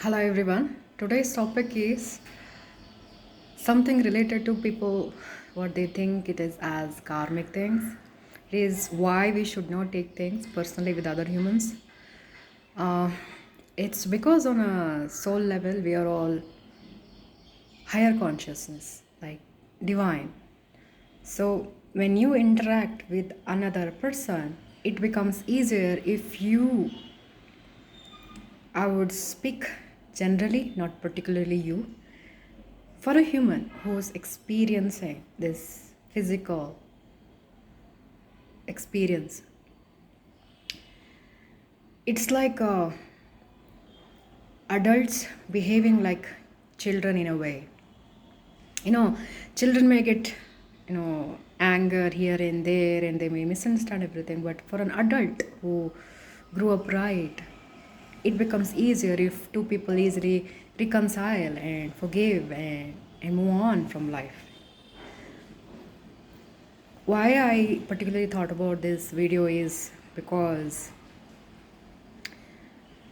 Hello everyone. Today's topic is something related to people what they think it is as karmic things. It is why we should not take things personally with other humans. Uh, it's because on a soul level we are all higher consciousness, like divine. So when you interact with another person, it becomes easier if you I would speak generally, not particularly you. For a human who's experiencing this physical experience, it's like adults behaving like children in a way. You know, children may get, anger here and there and they may misunderstand everything. But for an adult who grew up right, it becomes easier if two people easily reconcile and forgive and move on from life. Why I particularly thought about this video is because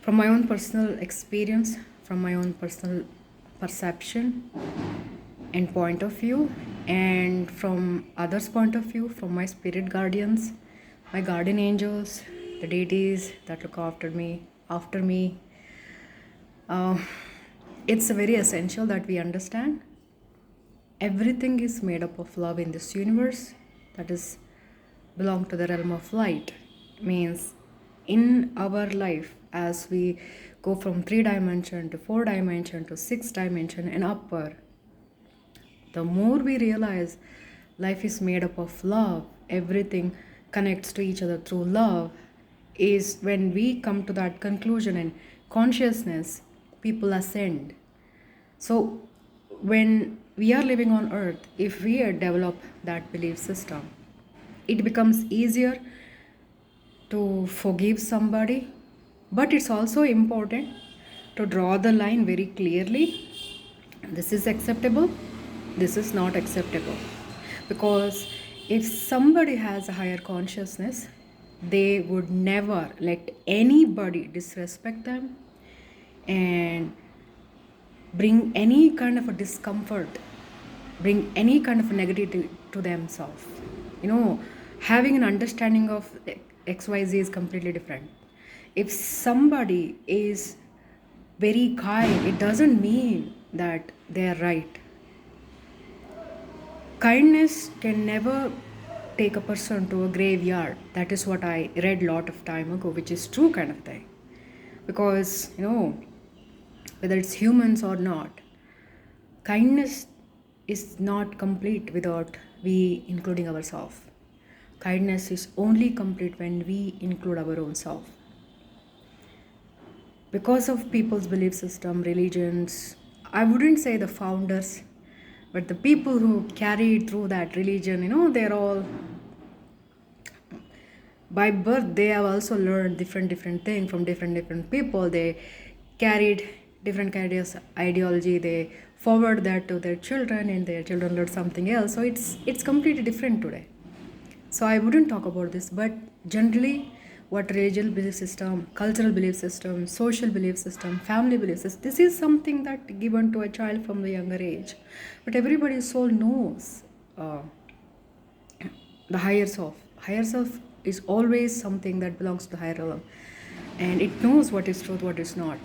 from my own personal experience, from my own personal perception and point of view, and from others' point of view, from my spirit guardians, my guardian angels, the deities that look after me, uh, it's very essential that we understand everything is made up of love in this universe, that is belong to the realm of light. Means in our life, as we go from 3 dimension to 4 dimension to 6 dimension and upper, the more we realize life is made up of love, everything connects to each other through love, is when we come to that conclusion and consciousness, people ascend. So, when we are living on earth, if we develop that belief system, it becomes easier to forgive somebody, but it's also important to draw the line very clearly. This is acceptable, this is not acceptable. Because if somebody has a higher consciousness, they would never let anybody disrespect them and bring any kind of a discomfort, bring any kind of negativity to themselves. Having an understanding of XYZ is completely different. If somebody is very kind, it doesn't mean that they are right. Kindness can never take a person to a graveyard. That is what I read a lot of time ago, which is true kind of thing. Because, whether it's humans or not, kindness is not complete without we including ourselves. Kindness is only complete when we include our own self. Because of people's belief system, religions, I wouldn't say the founders, but the people who carried through that religion, they're all by birth, they have also learned different things from different people. They carried different kind of ideology, they forward that to their children and their children learn something else. So it's completely different today. So I wouldn't talk about this, but generally what religious belief system, cultural belief system, social belief system, family belief system, this is something that given to a child from the younger age. But everybody's soul knows the higher self. Higher self is always something that belongs to the higher realm, and it knows what is truth, what is not.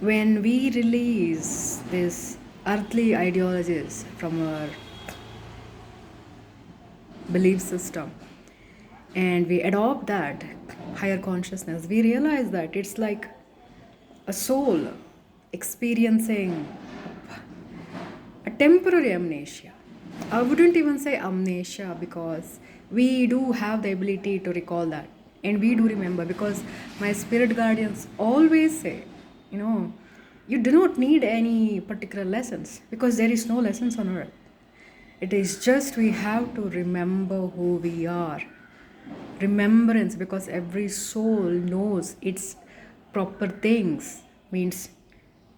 When we release these earthly ideologies from our belief system and we adopt that higher consciousness, we realize that it's like a soul experiencing a temporary amnesia. I wouldn't even say amnesia because we do have the ability to recall that and we do remember, because my spirit guardians always say, you do not need any particular lessons because there is no lessons on earth. It is just we have to remember who we are. Remembrance, because every soul knows its proper things, means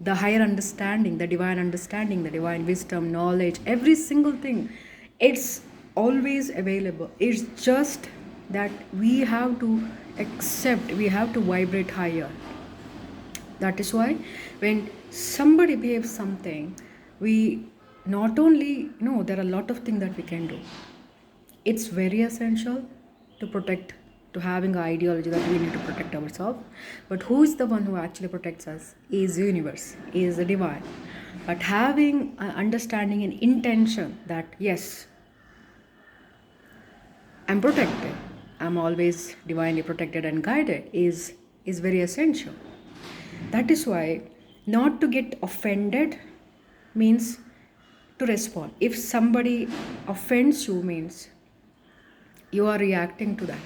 the higher understanding, the divine wisdom, knowledge, every single thing, it's always available. It's just that we have to accept, we have to vibrate higher. That is why when somebody behaves something, we not only know there are a lot of things that we can do. It's very essential to protect, to having an ideology that we need to protect ourselves. But who is the one who actually protects us? Is universe, is the divine. But having an understanding and intention that yes, I'm protected, I'm always divinely protected and guided is very essential. That is why not to get offended means to respond. If somebody offends you means you are reacting to that.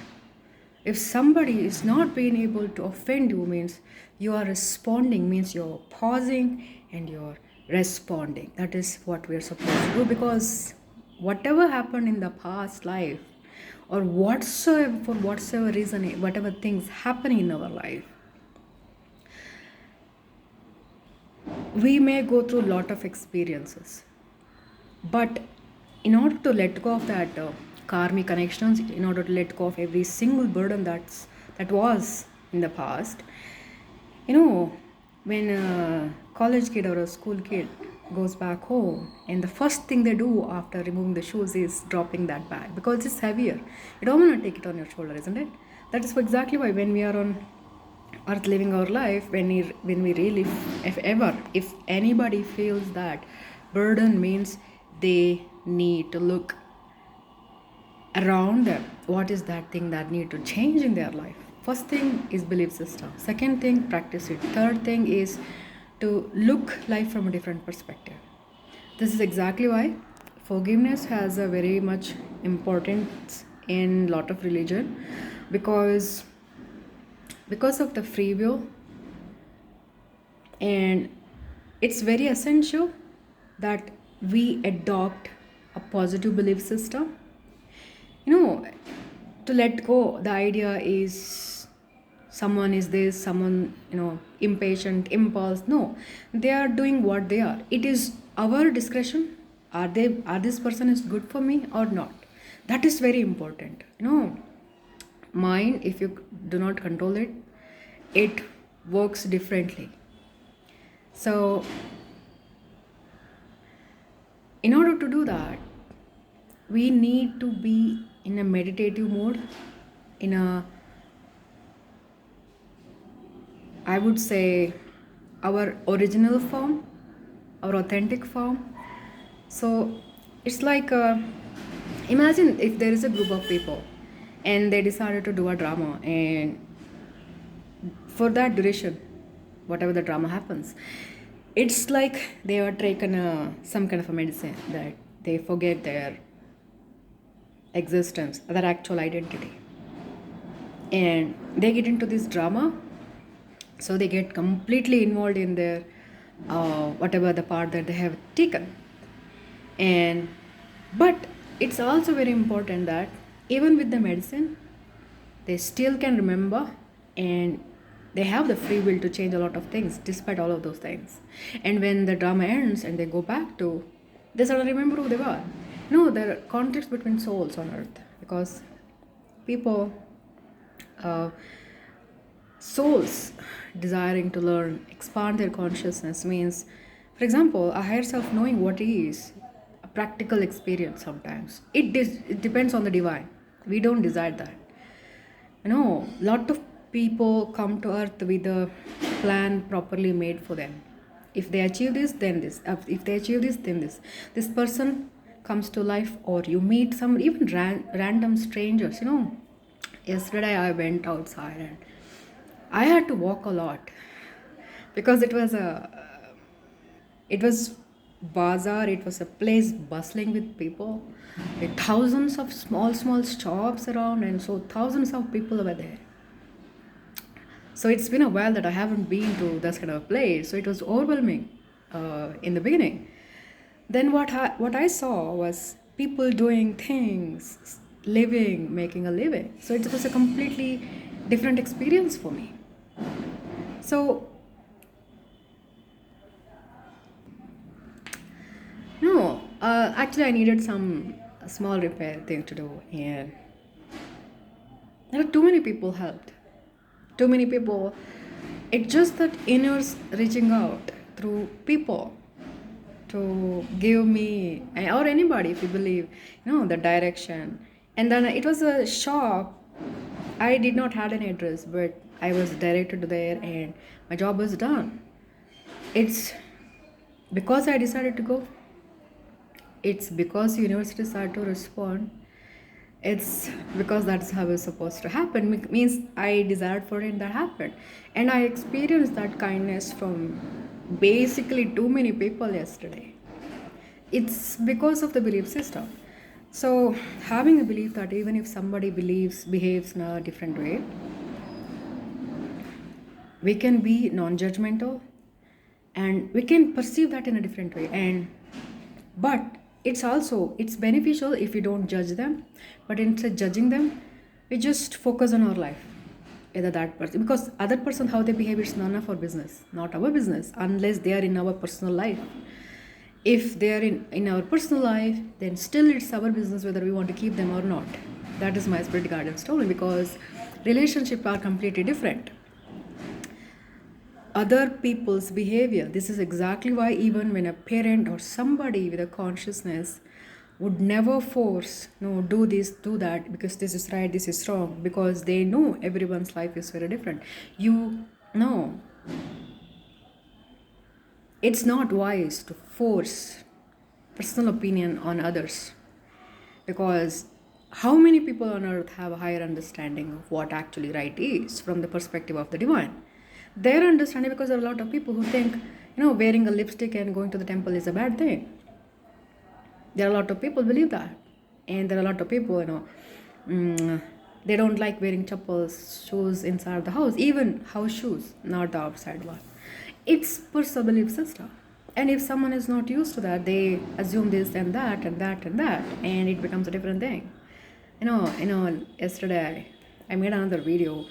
If somebody is not being able to offend you means you are responding, means you're pausing and you're responding. That is what we're supposed to do, because whatever happened in the past life or whatsoever, for whatsoever reason, whatever things happening in our life, we may go through a lot of experiences, but in order to let go of that karmic connections, in order to let go of every single burden that was in the past, when a college kid or a school kid goes back home and the first thing they do after removing the shoes is dropping that bag because it's heavier. You don't want to take it on your shoulder, isn't it? That is exactly why when we are on earth living our life, when we really, if anybody feels that burden, means they need to look around them. What is that thing that need to change in their life? First thing is belief system. Second thing, practice it. Third thing is to look life from a different perspective. This is exactly why forgiveness has a very much importance in lot of religion, because of the free will, and it's very essential that we adopt a positive belief system. To let go, the idea is someone is this, someone, impatient, impulse. No, they are doing what they are. It is our discretion. Are this person is good for me or not? That is very important. Mind, if you do not control it, it works differently. So in order to do that, we need to be in a meditative mode, in a, I would say, our original form, our authentic form. So it's like, imagine if there is a group of people and they decided to do a drama, and for that duration, whatever the drama happens, it's like they are taken some kind of a medicine that they forget their existence, their actual identity, and they get into this drama. So they get completely involved in their whatever the part that they have taken. And but it's also very important that even with the medicine, they still can remember, and they have the free will to change a lot of things despite all of those things. And when the drama ends and they go back to, they sort of remember who they were. There are conflicts between souls on earth, because people, souls desiring to learn, expand their consciousness means, for example, a higher self knowing what is a practical experience. Sometimes it depends on the divine. We don't decide that. Lot of people come to earth with a plan properly made for them. If they achieve this, then this. If they achieve this, then this. This person comes to life, or you meet some even random strangers. Yesterday I went outside and I had to walk a lot, because it was bazaar. It was a place bustling with people, with thousands of small shops around, and so thousands of people were there. So it's been a while that I haven't been to this kind of a place, so it was overwhelming in the beginning. Then what I saw was people doing things, living, making a living. So it was a completely different experience for me. So no, actually I needed some small repair thing to do, and there are too many people helped. Too many people It's just that inner's reaching out through people to give me or anybody, if you believe, the direction. And then it was a shop. I did not have an address, but I was directed there and my job was done. It's because I decided to go. It's because university started to respond. It's because that's how it's supposed to happen. Means I desired for it, that happened. And I experienced that kindness from basically too many people yesterday. It's because of the belief system. So having a belief that even if somebody behaves in a different way, we can be non-judgmental and we can perceive that in a different way. But it's beneficial if we don't judge them, but instead judging them, we just focus on our life, either that person, because other person how they behave, it's none of our business, not our business, unless they are in our personal life. If they are in our personal life, then still it's our business whether we want to keep them or not. That is my spirit guardian's story, because relationships are completely different. Other people's behavior, this is exactly why even when a parent or somebody with a consciousness would never force, no, do this, do that, because this is right, this is wrong, because they know everyone's life is very different. You know, it's not wise to force personal opinion on others, because how many people on earth have a higher understanding of what actually right is from the perspective of the divine? Their understanding, because there are a lot of people who think, wearing a lipstick and going to the temple is a bad thing. There are a lot of people believe that. And there are a lot of people, they don't like wearing chappals, shoes inside the house, even house shoes, not the outside one. It's personal belief system. And if someone is not used to that, they assume this and that and that and that, and it becomes a different thing. Yesterday I made another video.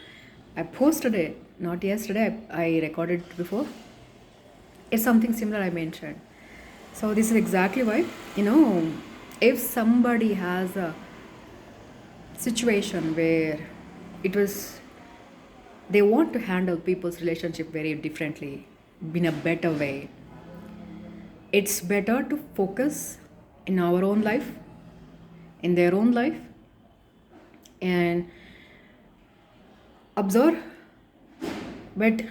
I posted it, not yesterday, I recorded it before. It's something similar I mentioned. So this is exactly why, if somebody has a situation where they want to handle people's relationship very differently, in a better way, it's better to focus in our own life, in their own life, and observe, but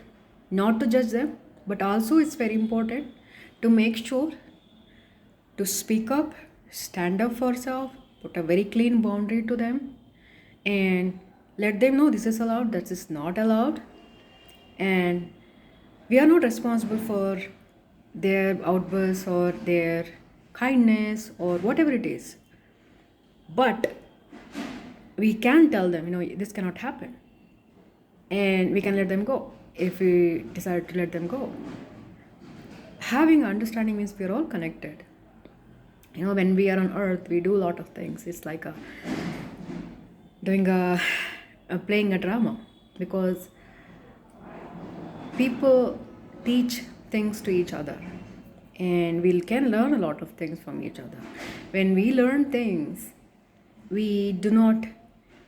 not to judge them. But also it's very important to make sure to speak up, stand up for self, put a very clean boundary to them, and let them know this is allowed, that is not allowed. And we are not responsible for their outbursts or their kindness or whatever it is. But we can tell them, this cannot happen. And we can let them go if we decide to let them go. Having understanding means we are all connected. When we are on earth, we do a lot of things. It's like playing a drama, because people teach things to each other, and we can learn a lot of things from each other. When we learn things, we do not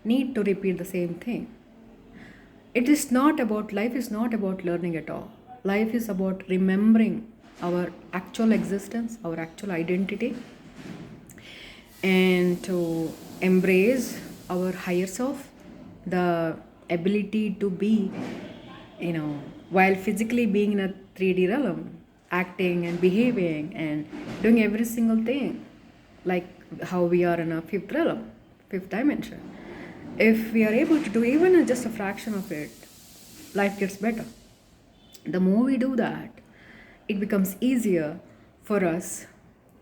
need to repeat the same thing. Life is not about learning at all. Life is about remembering our actual existence, our actual identity, and to embrace our higher self, the ability to be, while physically being in a 3D realm, acting and behaving and doing every single thing, like how we are in a fifth realm, fifth dimension. If we are able to do even just a fraction of it, life gets better. The more we do that, it becomes easier for us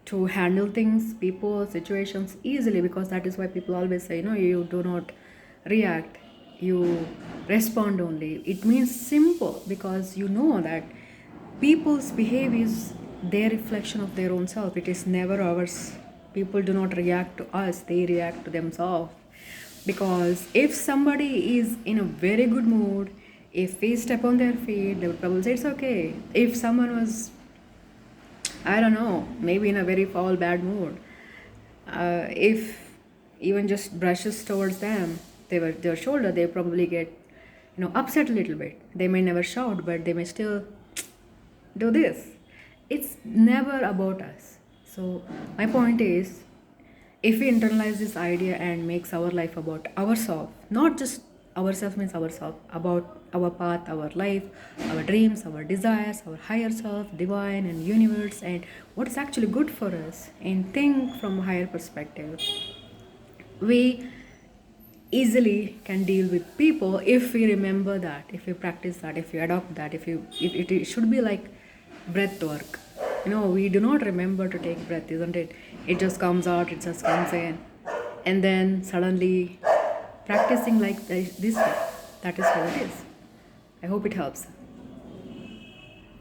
to handle things, people, situations easily, because that is why people always say, you do not react, you respond only. It means simple, because you know that people's behavior is their reflection of their own self. It is never ours. People do not react to us, they react to themselves. Because if somebody is in a very good mood, if we step on their feet, they would probably say it's okay. If someone was, I don't know, maybe in a very foul, bad mood, if even just brushes towards them, their shoulder, they probably get, upset a little bit. They may never shout, but they may still do this. It's never about us. So my point is, if we internalize this idea and makes our life about ourselves, not just ourselves means ourselves, about our path, our life, our dreams, our desires, our higher self, divine and universe, and what is actually good for us, and think from a higher perspective, we easily can deal with people if we remember that, if we practice that, if we adopt that, if it should be like breath work. We do not remember to take breath, isn't it? It just comes out, it just comes in, and then suddenly practicing like this way, that is how it is. I hope it helps.